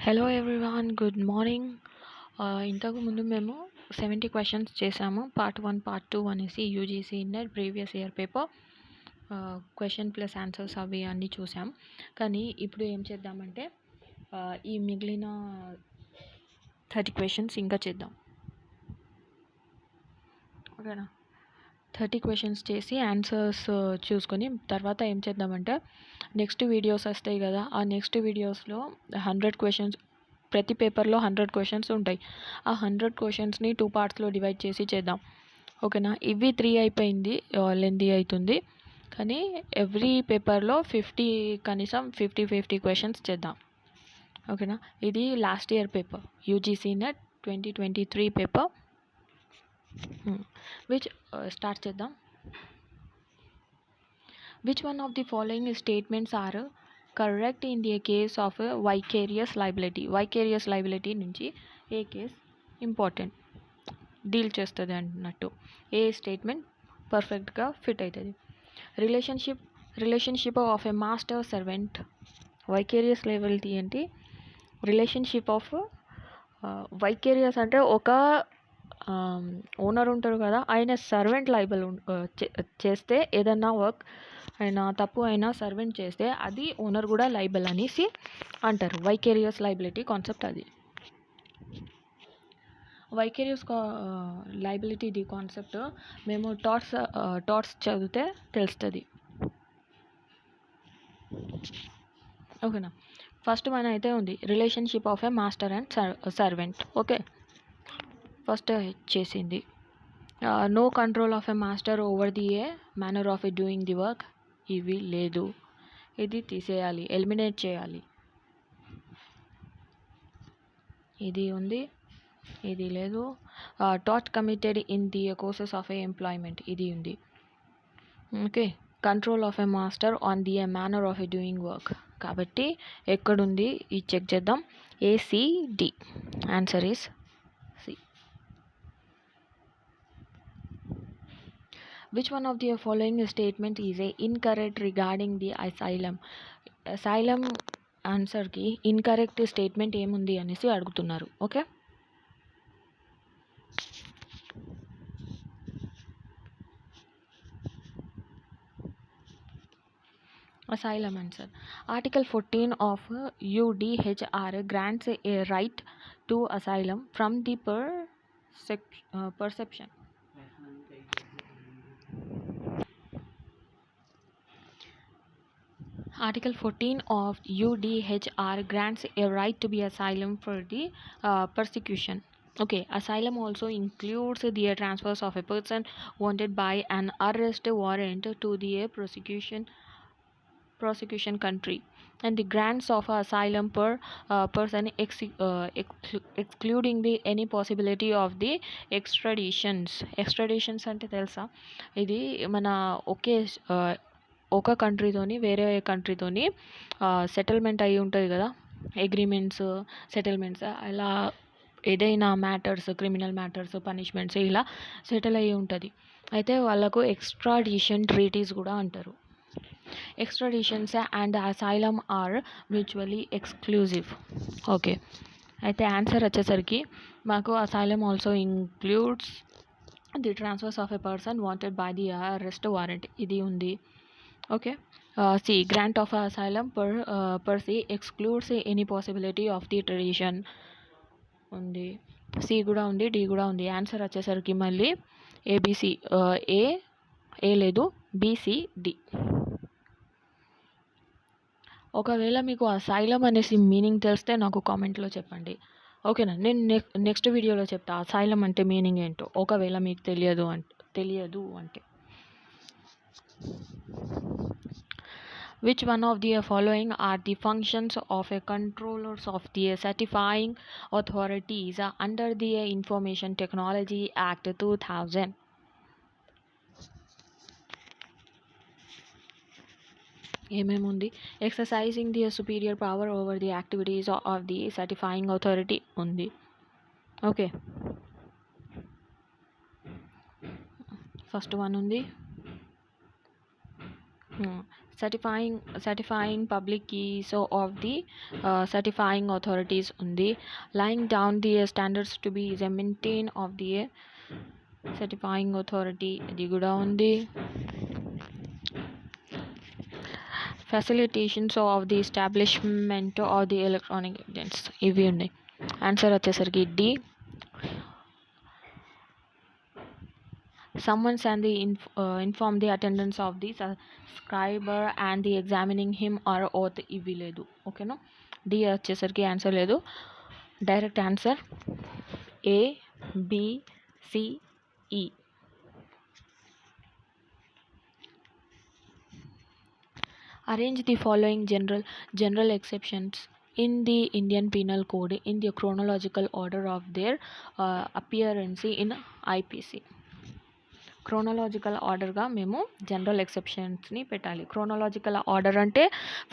Hello everyone, good morning. ఇంతకు ముందు మేము 70 క్వశ్చన్స్ చేసాము. పార్ట్ 1, పార్ట్ 2 అనేసి UGC net previous year paper question plus answers అవి అన్నీ చూసాం. కానీ ఇప్పుడు ఏం చేద్దామంటే ఈ మిగిలిన 30 క్వశ్చన్స్ ఇంకా చేద్దాం. ఓకేనా? 30 క్వశ్చన్స్ చేసి ఆన్సర్స్ చూసుకొని తర్వాత ఏం చేద్దామంటే నెక్స్ట్ వీడియోస్ వస్తాయి కదా, ఆ నెక్స్ట్ వీడియోస్లో 100 క్వశ్చన్స్, ప్రతి పేపర్లో 100 క్వశ్చన్స్ ఉంటాయి. ఆ 100 క్వశ్చన్స్ని 2 పార్ట్స్లో డివైడ్ చేసి చేద్దాం. ఓకేనా? ఇవి 3 అయిపోయింది, లెందీ అవుతుంది. కానీ ఎవ్రీ పేపర్లో కనీసం 50 క్వశ్చన్స్ చేద్దాం. ఓకేనా? ఇది last year paper, UGC net 2023 paper. which start చేద్దాం. Which one of the following statements are correct in the case of vicarious liability? Vicarious liability నుంచి ఏ కేస్ ఇంపార్టెంట్ డీల్ చేస్తుంది అన్నట్టు, ఏ స్టేట్మెంట్ పర్ఫెక్ట్గా ఫిట్ అవుతుంది. Relationship of a master servant. Vicarious liability ఏంటి? Relationship of vicarious అంటే ఒక owner ఉంటారు కదా, ఆయన సర్వెంట్ లైబుల్ చేస్తే, ఏదన్నా వర్క్ అయినా తప్పు అయినా సర్వెంట్ చేస్తే అది ఓనర్ కూడా లైబుల్ అనేసి అంటారు. వైకేరియస్ లైబిలిటీ కాన్సెప్ట్ అది. వైకేరియస్ లైబిలిటీ ది కాన్సెప్ట్ మేము టాట్స్ చదివితే తెలుస్తుంది. ఓకేనా? ఫస్ట్ వన్ అయితే ఉంది relationship of a master and servant. Okay, first చేసింది no control of a master over the a manner of a doing the work. ఇవి లేదు, ఇది తీసేయాలి, ఎలిమినేట్ చేయాలి. ఇది ఉంది, ఇది లేదు. టాట్ committed in the courses of a employment, ఇది ఉంది. Okay, control of a master on the a manner of a doing work. కాబట్టి ఎక్కడుంది ఇది చెక్ చేద్దాం. ACD, answer is C. Which one of the following statement is incorrect regarding the asylum? Asylum ఆన్సర్కి incorrect statement ఏముంది అనేసి అడుగుతున్నారు. Okay, asylum answer. Article 14 of UDHR grants a right to asylum from the perception. Article 14 of UDHR grants a right to be asylum for the persecution. Okay, asylum also includes the transfers of a person wanted by an arrest warrant to the prosecution country, and the grants of asylum per person excluding the any possibility of the extraditions అంటే తెలుసా? ఇది మన ఒక కంట్రీతోని వేరే కంట్రీతోని settlement అయ్యి ఉంటుంది కదా, agreements, settlements, అలా ఏదైనా మ్యాటర్స్, క్రిమినల్ మ్యాటర్స్, పనిష్మెంట్స్ ఇలా సెటిల్ అయ్యి ఉంటుంది. అయితే వాళ్ళకు ఎక్స్ట్రాడిషన్ ట్రీటీస్ కూడా అంటారు. Extraditions and asylum are mutually exclusive. Okay, అయితే ఆన్సర్ వచ్చేసరికి మాకు asylum also includes the transfers of a person wanted by the arrest warrant, ఇది ఉంది. Okay, C grant of asylum per se excludes any possibility of the tradition ఉంది. C కూడా ఉంది, D కూడా ఉంది. ఆన్సర్ వచ్చేసరికి మళ్ళీ ఏబిసి, ఏ లేదు, BCD. ఒకవేళ మీకు అసైలమ్ అనేసి మీనింగ్ తెలిస్తే నాకు కామెంట్లో చెప్పండి. ఓకేనా? నేను నెక్స్ట్ వీడియోలో చెప్తా అసైలమ్ అంటే మీనింగ్ ఏంటో, ఒకవేళ మీకు తెలియదు అంటే. Which one of the following are the functions of a controllers of the certifying authorities under the Information Technology Act 2000? ఏమేముంది? Exercising the superior power over the activities of the certifying authority ఉంది. Okay, first one ఉంది. certifying public keys of the certifying authorities ఉంది. Laying down the standards to be the maintain of the certifying authority ఇది కూడా ఉంది. Facilitations of the establishment of the electronic evidence ఇవి ఉన్నాయి. Answer వచ్చేసరికి D. Summons and the inform the attendance of the subscriber and the examining him or oath ఇవి లేదు. ఓకేనా, D వచ్చేసరికి ఆన్సర్ లేదు. డైరెక్ట్ ఆన్సర్ ఏ, బి, సి, ఈ. Arrange the following general exceptions in the Indian Penal Code in the chronological order of their appearance in IPC. Chronological ఆర్డర్గా మేము general ఎక్సెప్షన్స్ని పెట్టాలి. క్రోనలాజికల్ ఆర్డర్ అంటే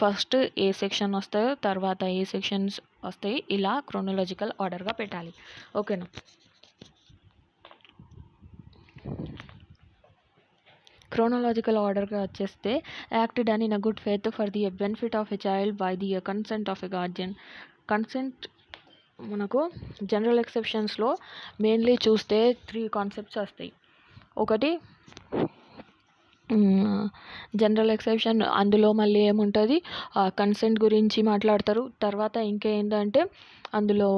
ఫస్ట్ ఏ సెక్షన్ వస్తాయో తర్వాత ఏ సెక్షన్స్ వస్తాయి, ఇలా క్రోనలాజికల్ ఆర్డర్గా పెట్టాలి. ఓకేనా. క్రోనలాజికల్ ఆర్డర్గా వచ్చేస్తే act done in a good faith for the benefit of a child by the consent of a guardian. Consent మనకు జనరల్ ఎక్సెప్షన్స్లో మెయిన్లీ చూస్తే 3 కాన్సెప్ట్స్ వస్తాయి. ఒకటి జనరల్ ఎక్సెప్షన్, అందులో మళ్ళీ ఏముంటుంది కన్సెంట్ గురించి మాట్లాడతారు. తర్వాత ఇంకేంటంటే అందులో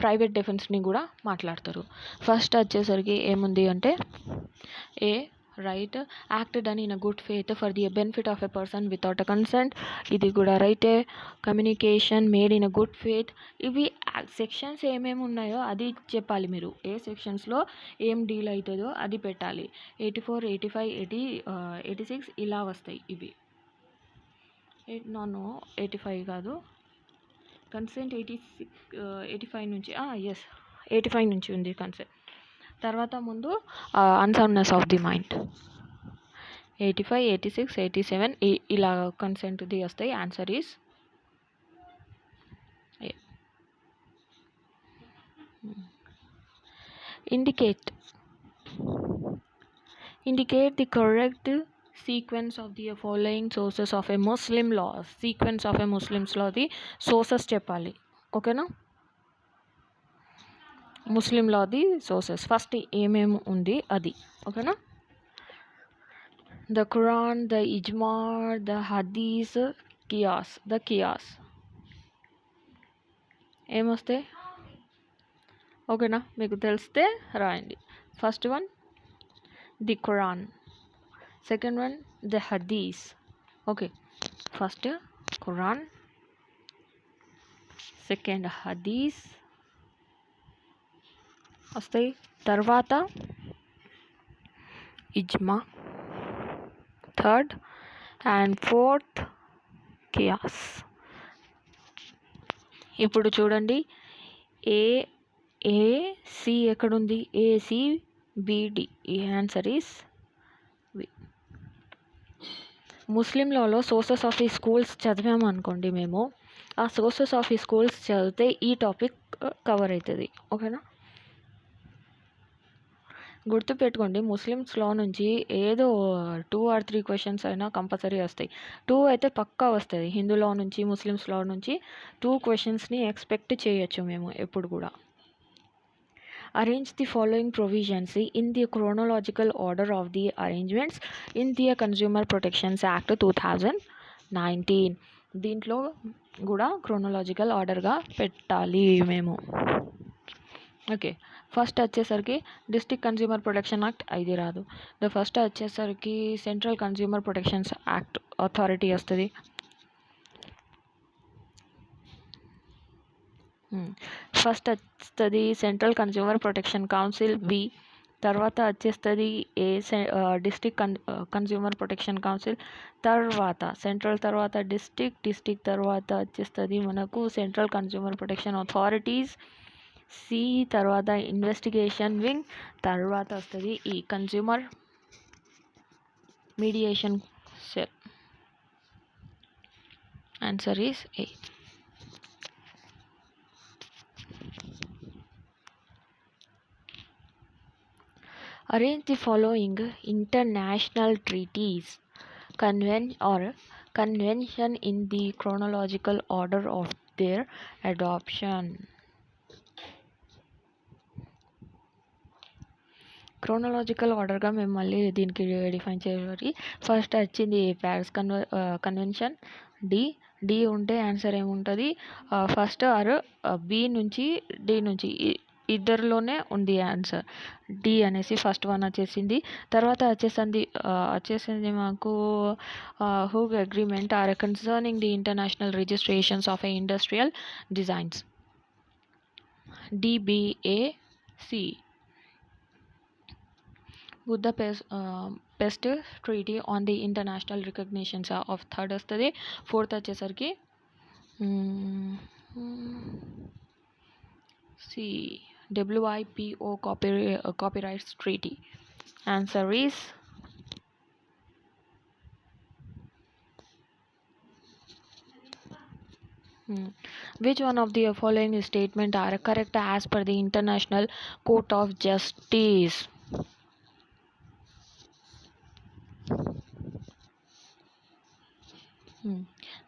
ప్రైవేట్ డిఫెన్స్ని కూడా మాట్లాడతారు. ఫస్ట్ వచ్చేసరికి ఏముంది అంటే A right, act done in a good faith for the benefit of a person without a consent, ఇది కూడా రైటే. Communication made in a good faith, ఇవి సెక్షన్స్ ఏమేమి ఉన్నాయో అది చెప్పాలి మీరు. ఏ సెక్షన్స్లో ఏం డీల్ అవుతుందో అది పెట్టాలి. 84, 85, 86 ఇలా వస్తాయి ఇవి. 85 కాదు, కన్సెంట్ 85 నుంచి 85 నుంచి ఉంది కన్సెంట్. తర్వాత ముందు అన్సౌండ్నెస్ ఆఫ్ ది మైండ్ 85, 86, 87 ఇలా కన్సెంట్ది వస్తాయి. Answer is indicate the correct sequence of the following sources of a Muslim law. Sequence of a Muslim's law the sources చెప్పాలి. ఓకేనా, ముస్లిం లాది సోర్సెస్ ఫస్ట్ ఏమేమి ఉంది అది. ఓకేనా, the Quran, the Ijma, the Hadith, Qiyas. The Qiyas ఏమొస్తాయి? ఓకేనా, మీకు తెలిస్తే రాయండి. First one the Quran, second one the Hadith. Okay, first Quran, second Hadith వస్తాయి. తర్వాత Ijma, third and fourth Qiyas. ఇప్పుడు చూడండి, ఏసి ఎక్కడుంది? ఏసిబిడి. ఈ answer is we. Muslim Lalo sources of ఈ స్కూల్స్ చదివాము అనుకోండి, మేము ఆ సోర్సెస్ ఆఫ్ ఈ స్కూల్స్ చదివితే ఈ టాపిక్ కవర్ అవుతుంది. ఓకేనా, గుర్తుపెట్టుకోండి, ముస్లిమ్స్లో నుంచి ఏదో 2 or 3 క్వశ్చన్స్ అయినా కంపల్సరీ వస్తాయి. 2 అయితే పక్కా వస్తుంది. హిందూలో నుంచి ముస్లిమ్స్లో నుంచి 2 క్వశ్చన్స్ని ఎక్స్పెక్ట్ చేయొచ్చు మేము ఎప్పుడు కూడా. Arrange the following provisions in the chronological order of the arrangements in the consumer protections act 2019. దీంట్లో కూడా క్రోనలాజికల్ ఆర్డర్గా పెట్టాలి మేము. ఓకే, ఫస్ట్ వచ్చేసరికి డిస్ట్రిక్ట్ కన్జ్యూమర్ ప్రొటెక్షన్ యాక్ట్ ఇది రాదు. ఫస్ట్ వచ్చేసరికి central consumer protections act authority వస్తుంది. ఫస్ట్ వస్తుంది central consumer protection council B. తర్వాత వచ్చేస్తుంది డిస్ట్రిక్ట్ కన్జ్యూమర్ ప్రొటెక్షన్ కౌన్సిల్, తర్వాత సెంట్రల్, తర్వాత డిస్ట్రిక్ట్ తర్వాత వచ్చేస్తుంది మనకు central consumer protection authorities C, తర్వాత ఇన్వెస్టిగేషన్ వింగ్, తర్వాత వస్తుంది ఈ consumer mediation cell. Answer is a. Arrange the following international treaties, Convention in the chronological order of their adoption. Chronological ఆర్డర్గా మేము మళ్ళీ దీనికి డిఫైన్ చేయాలి. ఫస్ట్ వచ్చింది ప్యారిస్ కన్వెన్షన్. డి ఉంటే ఆన్సర్ ఏముంటుంది? ఫస్ట్ ఆర్ బి నుంచి డి నుంచి ఇద్దరిలోనే ఉంది ఆన్సర్. డి అనేసి ఫస్ట్ వన్ వచ్చేసింది. తర్వాత వచ్చేసింది మాకు Hague agreement or concerning the international registrations of industrial designs. DBAC. Budapest Treaty on the international recognitions of third వస్తుంది. ఫోర్త్ వచ్చేసరికి WIPO copyrights treaty. Answer is which one of the following statement are correct as per the International Court of Justice?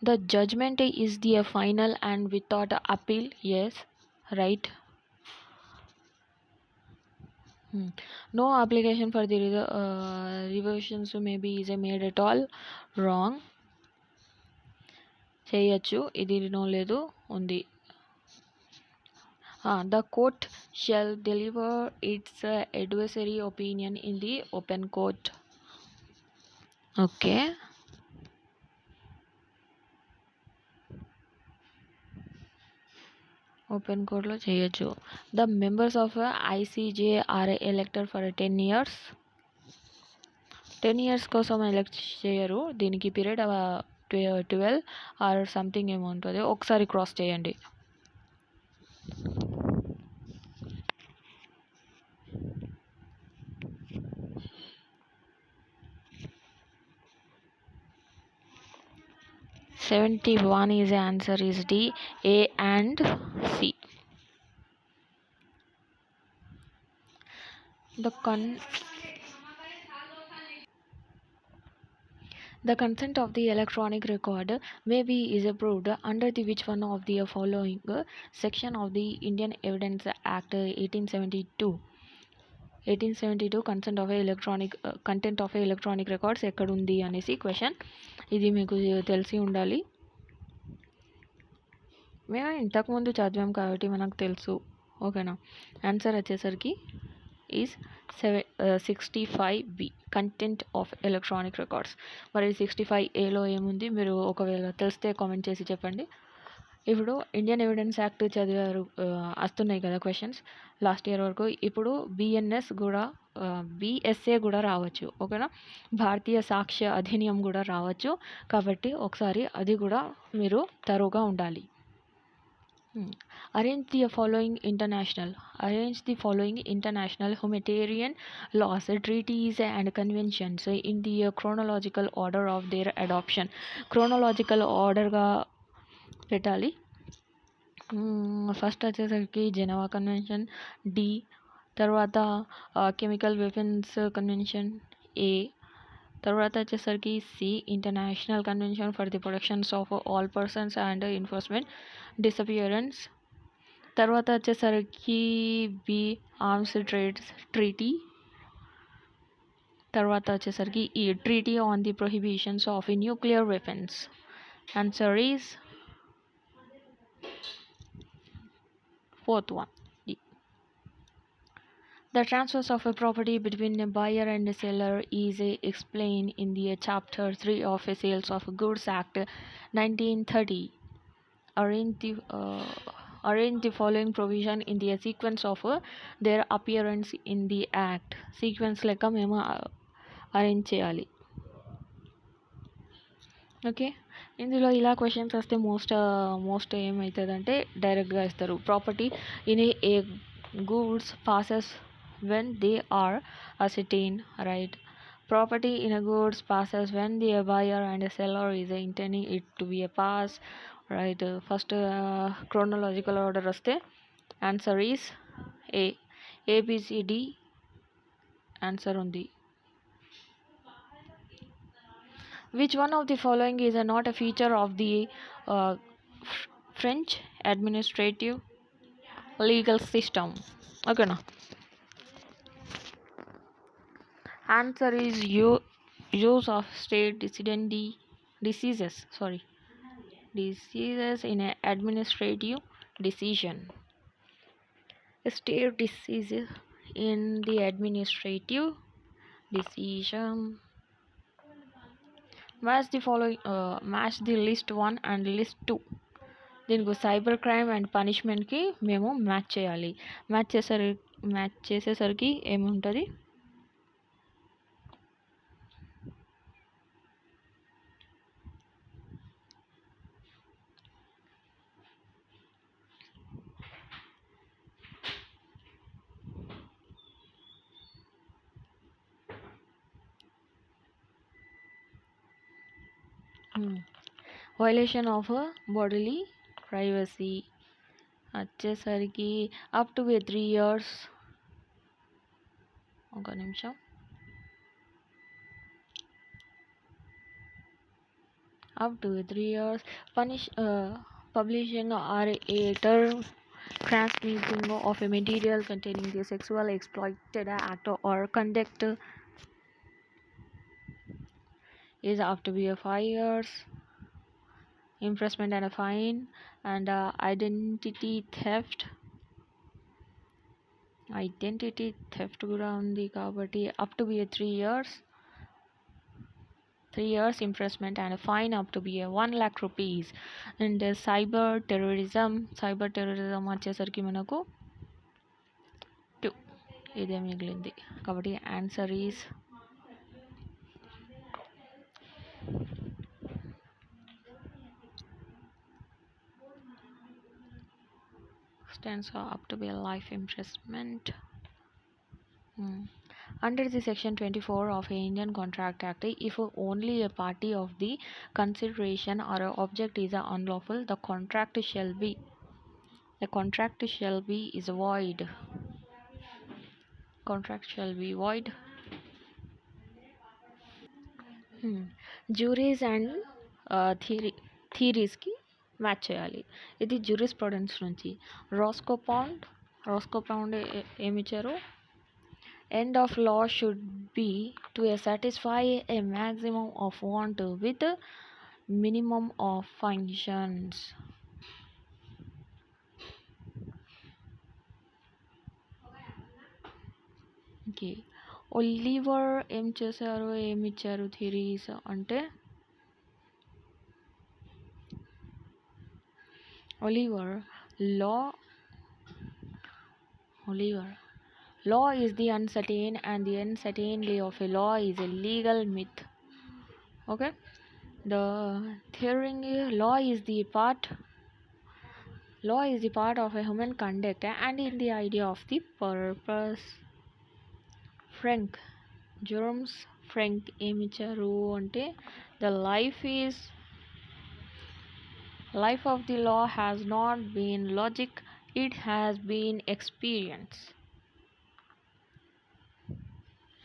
The judgment is the final and without appeal. Yes, right. No application for the revisions maybe is made at all. Wrong. చేయొచ్చు, ఇది no లేదు ఉంది. The court shall deliver its adversary opinion in the open court. Okay. Open కోర్ట్లో చేయొచ్చు. The members of ICJ are elected for 10 years. 10 years కోసం elect చేయరు, దీనికి period 12 or something ఏమో ఉంటుంది. ఒకసారి క్రాస్ చేయండి. (71) is the answer is D, A and C. The consent of the electronic record may be is approved under the which one of the following section of the Indian Evidence Act 1872. 1872 consent of electronic content of electronic records ఎక్కడుంది అనేసి question. ఇది మీకు తెలిసి ఉండాలి. మేము ఇంతకుముందు చదివాం కాబట్టి మనకు తెలుసు. ఓకేనా. ఆన్సర్ వచ్చేసరికి is 65B content of electronic records. మరి 65Aలో ఏముంది? మీరు ఒకవేళ తెలిస్తే కామెంట్ చేసి చెప్పండి. ఇప్పుడు ఇండియన్ ఎవిడెన్స్ యాక్ట్ చదివారు, వస్తున్నాయి కదా క్వశ్చన్స్ లాస్ట్ ఇయర్ వరకు. ఇప్పుడు BSA కూడా రావచ్చు. ఓకేనా. భారతీయ సాక్ష్య అధినియం కూడా రావచ్చు. కాబట్టి ఒకసారి అది కూడా మీరు తరువుగా ఉండాలి. Arrange the following international humanitarian laws, treaties and conventions in the chronological order of their adoption. Chronological order గా పెట్టాలి. ఫస్ట్ వచ్చేసరికి జెనీవా కన్వెన్షన్ డి, తర్వాత కెమికల్ వెపన్స్ కన్వెన్షన్ ఏ, తర్వాత వచ్చేసరికి C international convention for the protections of all persons and enforcement disappearance, తర్వాత వచ్చేసరికి B arms trade treaty, తర్వాత వచ్చేసరికి ఈ treaty on the prohibitions of nuclear weapons. Answer is fourth one. The transfers of a property between a buyer and a seller is explained in the Chapter 3 of Sales of Goods Act 1930. Arrange the following provision in the sequence of their appearance in the Act. Sequence లెక్క మేము arrange చేయాలి. Okay. ఇందులో ఇలా questions వస్తే most ఏమవుతుందంటే డైరెక్ట్గా ఇస్తారు. Property in a goods passes when they are ascertained, right? Property in a goods passes when the buyer and the seller is intending it to be a pass, right? First chronological order vaste answer is ABCD answer undi. Which one of the following is not a feature of the uh, French administrative legal system? Okay, na. Answer is use of state diseases. Sorry, diseases in an administrative decision. State diseases in the administrative decision. Match the list 1 and list 2. దీనికి cyber crime and పనిష్మెంట్కి మేము match చేయాలి. Match చేసేసరికి ఏముంటుంది? Violation of bodily privacy వచ్చేసరికి up to 3 years. ఒక నిమిషం. up to 3 years. Publishing or a term transmitting of a material containing the sexual exploited act or conduct is up to be a 5 years. Imprisonment and a fine. And identity theft కూడా ఉంది కాబట్టి up to be a 3 years. 3 years imprisonment and a fine up to be a 1 lakh rupees. And cyber terrorism వచ్చేసరికి మనకు 2. ఇదే మిగిలింది కాబట్టి answer is stands for up to be a life imprisonment. Under the section 24 of the Indian Contract Act, if only a party of the consideration or object is unlawful, the contract shall be is void. Contract shall be void. Juries and theories ki match చేయాలి. ఇది jurisprudence నుంచి. రాస్కో pound ఏమిచ్చారు? End of law should be to satisfy a maximum of want with minimum of functions. Okay. Oliver ఏమిచ్చారు theories అంటే law is the uncertain and the uncertainty of a law is a legal myth. Okay, the theory law is the part of a human conduct and in the idea of the purpose. Jerome Frank ఏమిచ్చారు అంటే the life of the law has not been logic, it has been experience.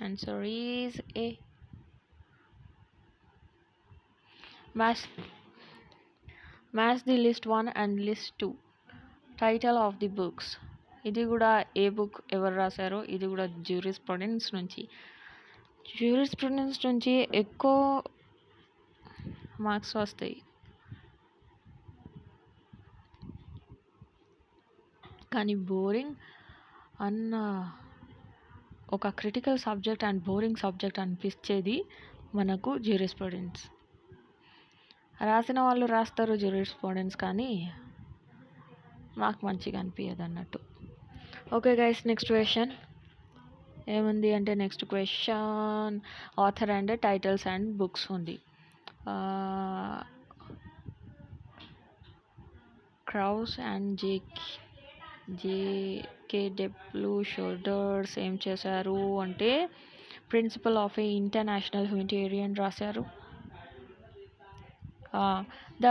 Answer is A. Match the list 1 and list 2. Title of the books. ఇది కూడా ఏ book ఎవరు రాశారో ఇది కూడా jurisprudence నుంచి ఎక్కువ marks వస్తాయి. కానీ బోరింగ్ అన్న ఒక critical subject and boring subject అనిపించేది మనకు జ్యూరిస్ప్రుడెన్స్. రాసిన వాళ్ళు రాస్తారు జ్యూరిస్ప్రుడెన్స్, కానీ మాకు మంచిగా అనిపించదు అన్నట్టు. ఓకే గైస్, నెక్స్ట్ క్వశ్చన్ ఏముంది అంటే next question author and titles and books ఉంది. క్రౌస్ అండ్ జేకేడబ్ల్యూ షోల్డర్స్ ఏం చేశారు అంటే principle of a international humanitarian రాశారు. ద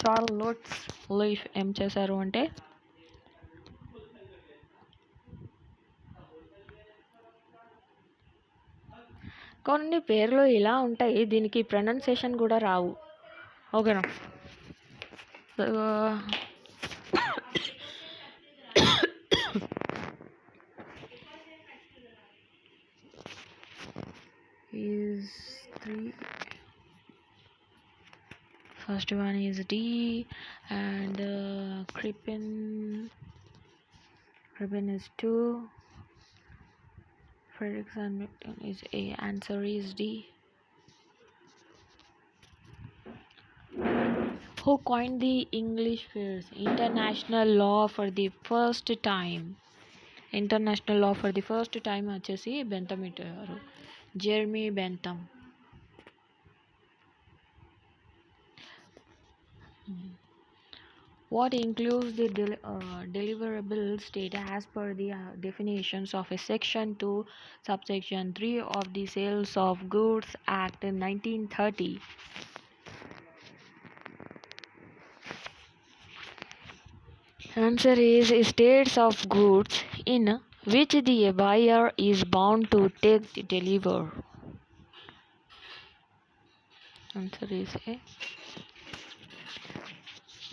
చార్లెస్ లూయిస్ ఏం చేశారు అంటే కొన్ని పేర్లు ఇలా ఉంటాయి, దీనికి ప్రొనౌన్సియేషన్ కూడా రావు. ఓకేనా. is 3. First one is D, and Crippen is 2. Fredrickson is A. Answer is D. Who coined the English phrase international law for the first time? International law for the first time వచ్చేసి Bentham ఇట్టారు, Jeremy Bentham. What includes the deliverable state as per the definitions of a Section 2, subsection 3 of the Sales of Goods Act 1930? Answer is states of goods in which the buyer is bound to take deliver. Answer is A.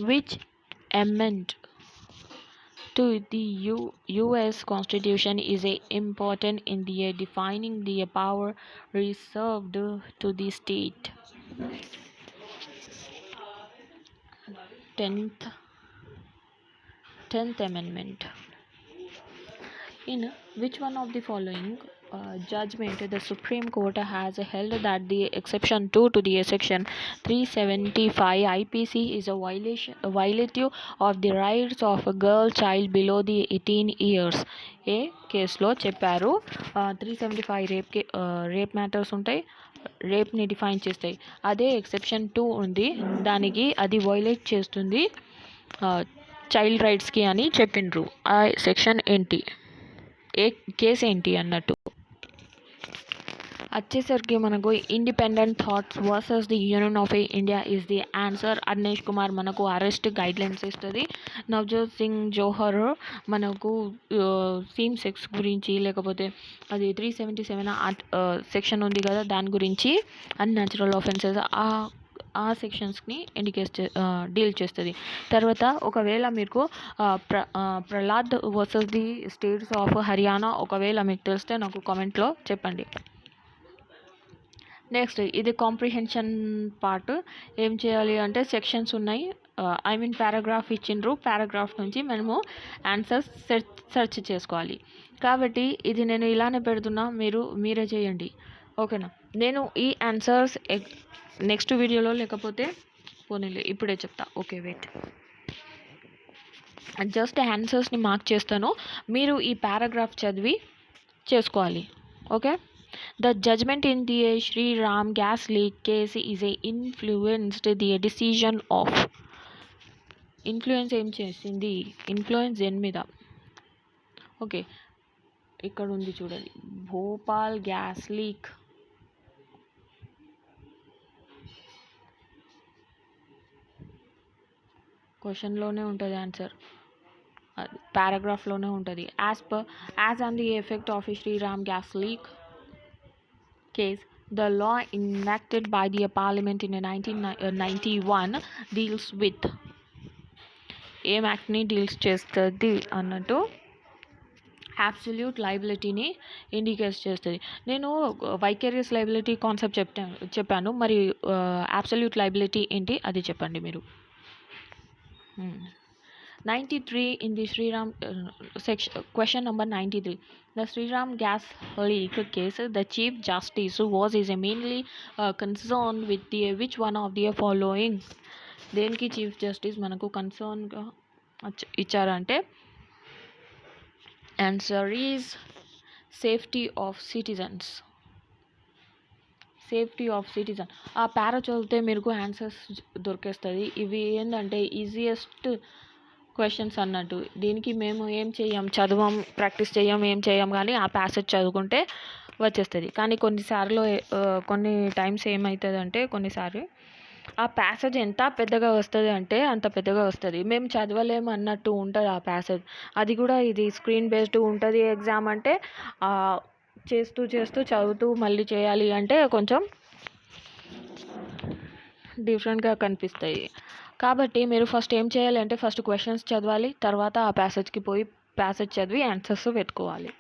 Which amendment to the U.S. Constitution is important in the defining the power reserved to the state? 10th Amendment. In which one of the following judgment the Supreme Court has held that the exception 2 to the section 375 IPC is a violative of the rights of a girl child below the 18 years? ఏ కేసులో చెప్పారు 375 rape matters ఉంటాయి, రేప్ని define చేస్తాయి. అదే exception 2 ఉంది, దానికి అది violate చేస్తుంది child రైట్స్కి అని చెప్పిండ్రు. ఆ సెక్షన్ ఏంటి, ఏ కేసు ఏంటి అన్నట్టు. వచ్చేసరికి మనకు independent thoughts versus the union of India is the answer. Arnesh Kumar మనకు అరెస్ట్ గైడ్లైన్స్ ఇస్తుంది. నవజోత్ సింగ్ జోహర్ మనకు సేమ్ సెక్స్ గురించి, లేకపోతే అది 377 సెక్షన్ ఉంది కదా, దాని గురించి అన్యాచురల్ ఆఫెన్సెస్ ఆ సెక్షన్స్ని డీల్ చేస్తుంది. తర్వాత ఒకవేళ మీకు Prahlad versus the states of Haryana ఒకవేళ మీకు తెలిస్తే నాకు కామెంట్లో చెప్పండి. నెక్స్ట్ ఇది కాంప్రిహెన్షన్ పార్ట్. ఏం చేయాలి అంటే సెక్షన్స్ ఉన్నాయి, పారాగ్రాఫ్ ఇచ్చిండ్రు, పారాగ్రాఫ్ నుంచి మనము ఆన్సర్స్ సెర్చ్ చేసుకోవాలి. కాబట్టి ఇది నేను ఇలానే పెడుతున్నా, మీరే చేయండి. ఓకేనా. నేను ఈ ఆన్సర్స్ నెక్స్ట్ వీడియోలో లేకపోతే పోనీలే ఇప్పుడే చెప్తా. ఓకే వెయిట్, జస్ట్ ఆన్సర్స్ని మార్క్ చేస్తాను, మీరు ఈ పారాగ్రాఫ్ చదివి చేసుకోవాలి. Okay. The judgment in the Sri Ram gas leak case is influenced the decision of. Influence ఏం చేసింది, ఇన్ఫ్లుయెన్స్ దేని మీద? ఓకే, ఇక్కడ ఉంది చూడండి, భోపాల్ గ్యాస్ లీక్. క్వశ్చన్లోనే ఉంటుంది ఆన్సర్, పారాగ్రాఫ్లోనే ఉంటుంది. As on the effect of Shriram gas leak case, the law enacted by the parliament in 1991 deals with. ఏం యాక్ట్ని డీల్స్ చేస్తుంది అన్నట్టు అబ్సల్యూట్ లయబిలిటీని ఇండికేట్ చేస్తుంది. నేను వైకేరియస్ లయబిలిటీ కాన్సెప్ట్ చెప్పాను, మరి అబ్సల్యూట్ లయబిలిటీ ఏంటి అది చెప్పండి మీరు. 93 in the Sriram section, question number 93. The Sriram gas leak case, the Chief Justice is mainly concerned with the which one of the following? దేనికి chief justice మనకు కన్సర్న్గా ఇచ్చారంటే answer is safety of citizens. Safety of citizen. ఆ పారా చదివితే మీకు answers దొరికేస్తుంది. ఇవి ఏంటంటే easiest questions అన్నట్టు. దీనికి మేము ఏం చేయం, చదవం, ప్రాక్టీస్ చేయం, ఏం చేయం, కానీ ఆ ప్యాసేజ్ చదువుకుంటే వచ్చేస్తుంది. కానీ కొన్నిసార్లు కొన్ని టైమ్స్ ఏమవుతుందంటే కొన్నిసార్లు ఆ ప్యాసేజ్ ఎంత పెద్దగా వస్తుంది అంటే అంత పెద్దగా వస్తుంది, మేము చదవలేము అన్నట్టు ఉంటుంది ఆ ప్యాసేజ్. అది కూడా ఇది స్క్రీన్ బేస్డ్ ఉంటుంది ఎగ్జామ్ అంటే చేస్తూ చేస్తూ చదువుతూ మళ్ళీ చేయాలి అంటే కొంచెం డిఫరెంట్గా కనిపిస్తాయి. కాబట్టి మీరు ఫస్ట్ ఏం చేయాలి అంటే ఫస్ట్ క్వశ్చన్స్ చదవాలి, తర్వాత ఆ ప్యాసేజ్కి పోయి ప్యాసేజ్ చదివి ఆన్సర్స్ వెతుకోవాలి.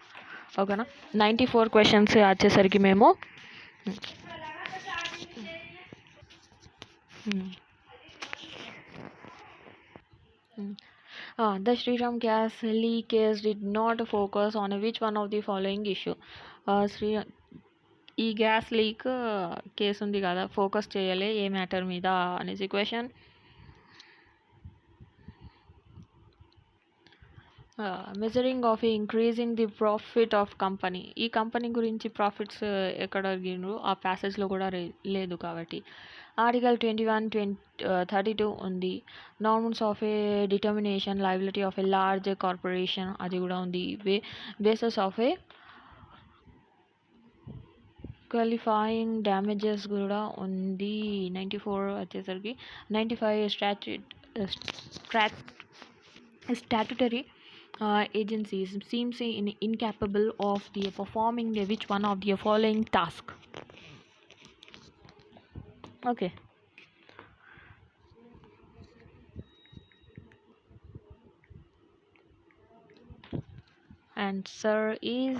ఓకేనా? 94 క్వశ్చన్స్ వచ్చేసరికి మేము the Sriram gas leak case did not focus on which one of the following issue. ఈ గ్యాస్ లీక్ కేసు ఉంది కదా, ఫోకస్ చేయాలి ఏ మ్యాటర్ మీద అనేసి question. Measuring of increasing the profit of company. ఈ కంపెనీ గురించి ప్రాఫిట్స్ ఎక్కడ అడిగిండ్రు, ఆ ప్యాసేజ్లో కూడా లేదు కాబట్టి. ఆర్టికల్ 21-32 ఉంది. Normals of a determination liability of a large corporation, అది కూడా ఉంది. Bases of a qualifying damages కూడా ఉంది. 94 వచ్చేసరికి. 95 statutory agencies seems incapable of the performing which one of the following task. Okay. Answer is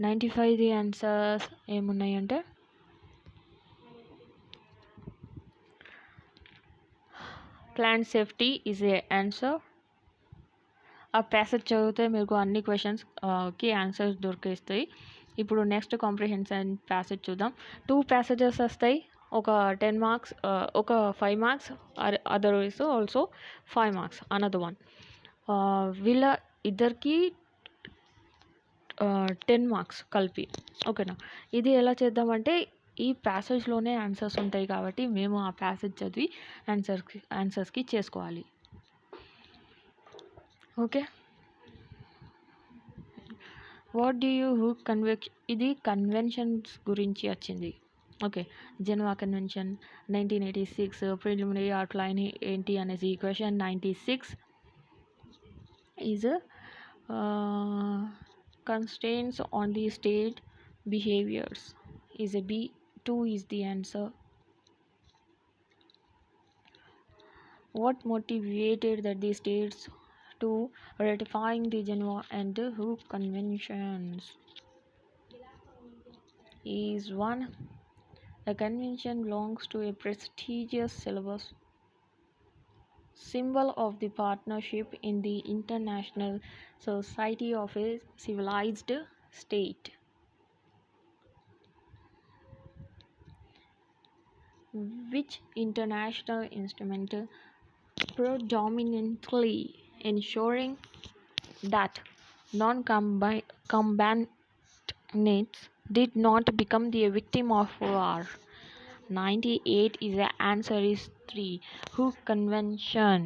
95. The answers ఏమున్నాయి అంటే plant safety is a answer. ఆ passage చదివితే మీకు అన్ని క్వశ్చన్స్కి ఆన్సర్స్ దొరికేస్తాయి. ఇప్పుడు నెక్స్ట్ కాంప్రిహెన్షన్ ప్యాసేజ్ చూద్దాం. 2 ప్యాసేజెస్ వస్తాయి, ఒక 10 మార్క్స్, ఒక 5 marks, otherwise also 5 marks another one. వీళ్ళ ఇద్దరికి 10 మార్క్స్ కలిపి. ఓకేనా? ఇది ఎలా చేద్దామంటే ఈ ప్యాసేజ్లోనే ఆన్సర్స్ ఉంటాయి కాబట్టి మేము ఆ ప్యాసేజ్ చదివి ఆన్సర్స్కి చేసుకోవాలి. ఓకే. వాట్ డూ యూ ఇది కన్వెన్షన్స్ గురించి వచ్చింది. Okay. Geneva convention 1986 preliminary outline ఏంటి అనేసి question. 96 is constraints on the state behaviors is a B. 2 is the answer. What motivated the states to ratifying the Geneva and Hague conventions is 1. The convention belongs to a prestigious symbol of the partnership in the international society of a civilized state. Which international instrument predominantly ensuring that non-combatants did not become the victim of war? 98 is the answer is 3. Hague Convention.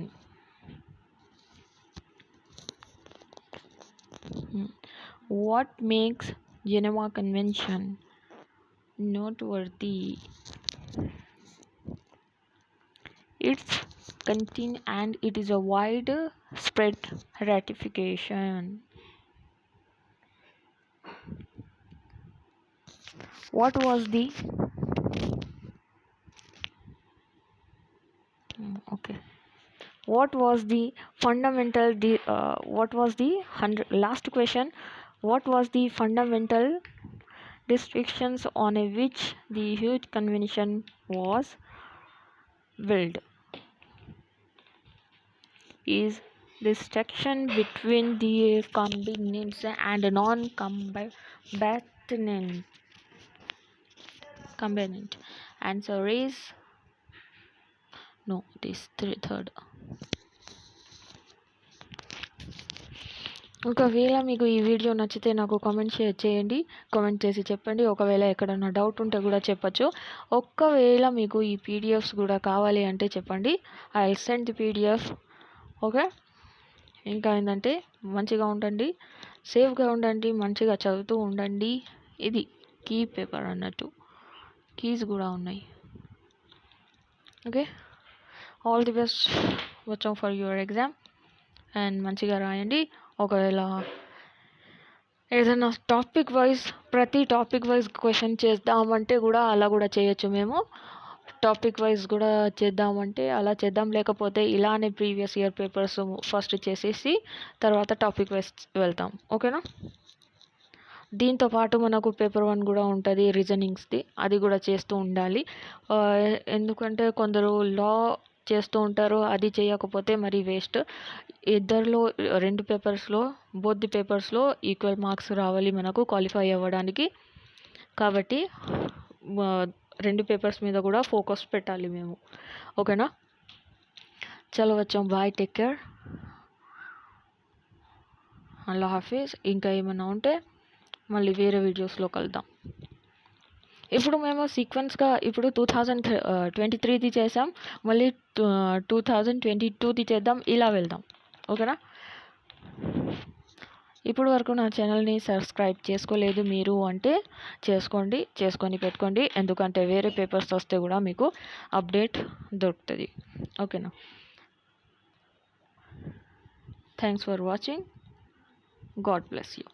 What makes Geneva Convention noteworthy? Its content and it is a widespread ratification. What was the fundamental last question, what was the fundamental restrictions on which the Hague Convention was built? Is distinction between the combatants and non-combatant. Answer is no, it is third. ఒకవేళ మీకు ఈ video నచ్చితే నాకు comment చేయండి, comment చేసి చెప్పండి. ఒకవేళ ఎక్కడన్నా డౌట్ ఉంటే కూడా చెప్పచ్చు. ఒకవేళ మీకు ఈ పీడిఎఫ్స్ కూడా కావాలి అంటే చెప్పండి, I will send the PDF. Okay. ఇంకా ఏంటంటే మంచిగా ఉండండి, సేఫ్గా ఉండండి, మంచిగా చదువుతూ ఉండండి. ఇది కీ పేపర్ అన్నట్టు, కీస్ కూడా ఉన్నాయి. Okay. All the best, watching for your exam and మంచిగా రాయండి. ఒకవేళ ఏదైనా టాపిక్ వైజ్ ప్రతి టాపిక్ వైజ్ క్వశ్చన్ చేద్దామంటే కూడా అలా కూడా చేయొచ్చు మేము. టాపిక్ వైజ్ కూడా చేద్దామంటే అలా చేద్దాం, లేకపోతే ఇలానే ప్రీవియస్ ఇయర్ పేపర్స్ ఫస్ట్ చేసేసి తర్వాత టాపిక్ వైజ్ వెళ్తాం. ఓకేనా? దీంతో పాటు మనకు పేపర్ 1 కూడా ఉంటుంది రీజనింగ్స్ది, అది కూడా చేస్తూ ఉండాలి. ఎందుకంటే కొందరు లా చేస్తూ ఉంటారు, అది చేయకపోతే మరి వేస్ట్. ఇద్దరిలో 2 పేపర్స్లో బోత్ ది పేపర్స్లో ఈక్వల్ మార్క్స్ రావాలి మనకు క్వాలిఫై అవ్వడానికి. కాబట్టి 2 పేపర్స్ మీద కూడా ఫోకస్ పెట్టాలి మేము. ఓకేనా? చలో వచ్చాం, బాయ్, టేక్ కేర్, అల్లా హాఫీజ్. ఇంకా ఏమైనా ఉంటే మళ్ళీ వేరే వీడియోస్లో కలుద్దాం. ఇప్పుడు మేము సీక్వెన్స్గా ఇప్పుడు 2023ది చేసాం, మళ్ళీ 2022ది చేద్దాం, ఇలా వెళ్దాం. ఓకేనా? ఇప్పుడు వరకు నా ఛానల్ని సబ్స్క్రైబ్ చేసుకోలేదు మీరు అంటే చేసుకొని పెట్టుకోండి, ఎందుకంటే వేరే పేపర్స్ వస్తే కూడా మీకు అప్డేట్ దొరుకుతుంది. ఓకేనా? Thanks for watching. God bless you.